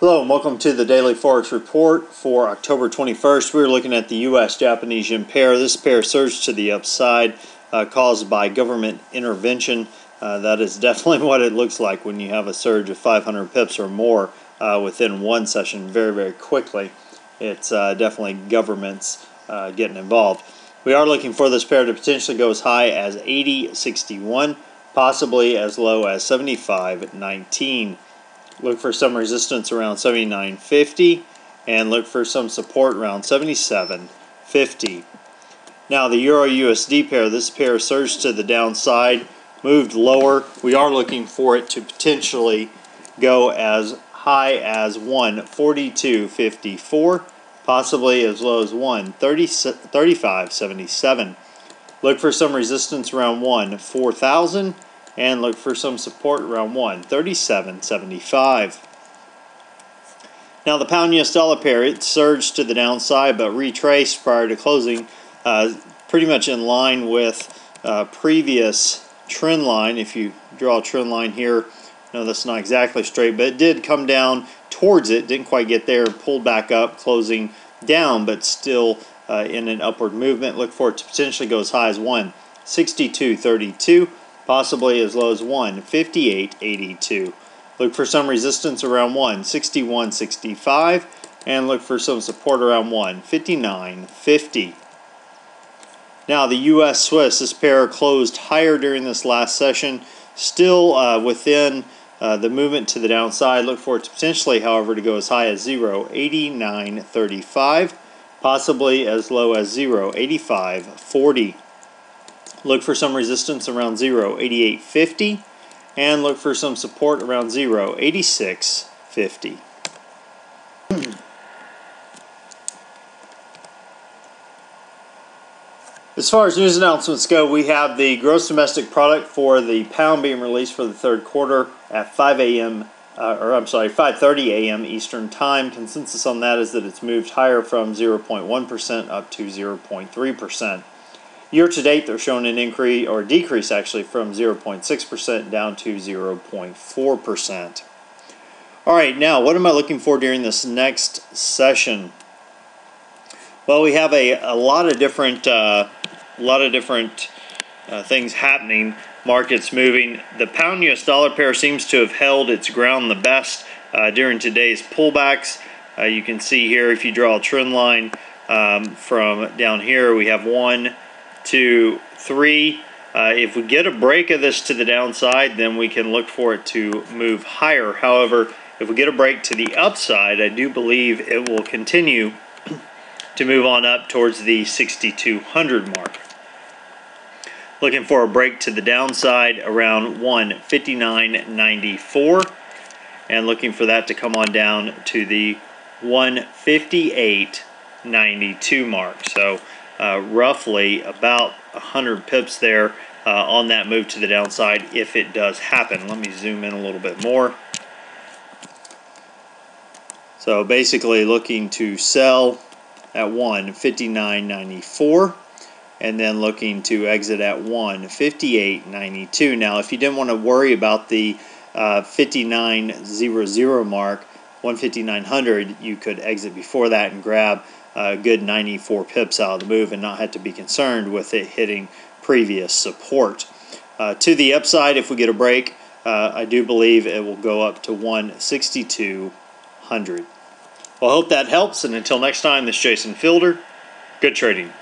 Hello and welcome to the Daily Forex Report for October 21st. We're looking at the U.S.-Japanese yen pair. This pair surged to the upside caused by government intervention. That is definitely what it looks like when you have a surge of 500 pips or more within one session very, very quickly. It's definitely governments getting involved. We are looking for this pair to potentially go as high as 80.61, possibly as low as 75.19. Look for some resistance around 79.50 and look for some support around 77.50. Now the Euro USD pair, this pair surged to the downside, moved lower. We are looking for it to potentially go as high as 142.54, possibly as low as 135.77. Look for some resistance around 4,000. And look for some support around 137.75. Now the pound US dollar pair, it surged to the downside but retraced prior to closing, pretty much in line with previous trend line. If you draw a trend line here, no, that's not exactly straight, but it did come down towards it, didn't quite get there, pulled back up, closing down, but still in an upward movement. Look for it to potentially go as high as 162.32. Possibly as low as 158.82. Look for some resistance around 161.65 and look for some support around 159.50. Now the US Swiss, this pair closed higher during this last session, still within the movement to the downside. Look for it to potentially, however, to go as high as 0.8935, possibly as low as 0.8540. Look for some resistance around 0.8850 and look for some support around 0.8650. As far as news announcements go, we have the gross domestic product for the pound being released for the third quarter at 5:30 a.m. Eastern Time. Consensus on that is that it's moved higher from 0.1% up to 0.3%. Year to date, they're showing an increase or decrease actually from 0.6% down to 0.4%. All right, now what am I looking for during this next session? Well, we have a lot of different things happening. Markets moving. The pound US dollar pair seems to have held its ground the best during today's pullbacks. You can see here if you draw a trend line from down here, we have 1, 2, 3. If we get a break of this to the downside, then we can look for it to move higher. However, if we get a break to the upside, I do believe it will continue to move on up towards the 6,200 mark. Looking for a break to the downside around 159.94 and looking for that to come on down to the 158.92 mark. So roughly about 100 pips there on that move to the downside if it does happen. Let me zoom in a little bit more. So basically looking to sell at 159.94 and then looking to exit at 158.92. Now if you didn't want to worry about the 59.00 mark, 159.00, you could exit before that and grab a good 94 pips out of the move and not have to be concerned with it hitting previous support. To the upside, if we get a break, I do believe it will go up to 162.00. Well, I hope that helps, and until next time, this is Jason Fielder. Good trading.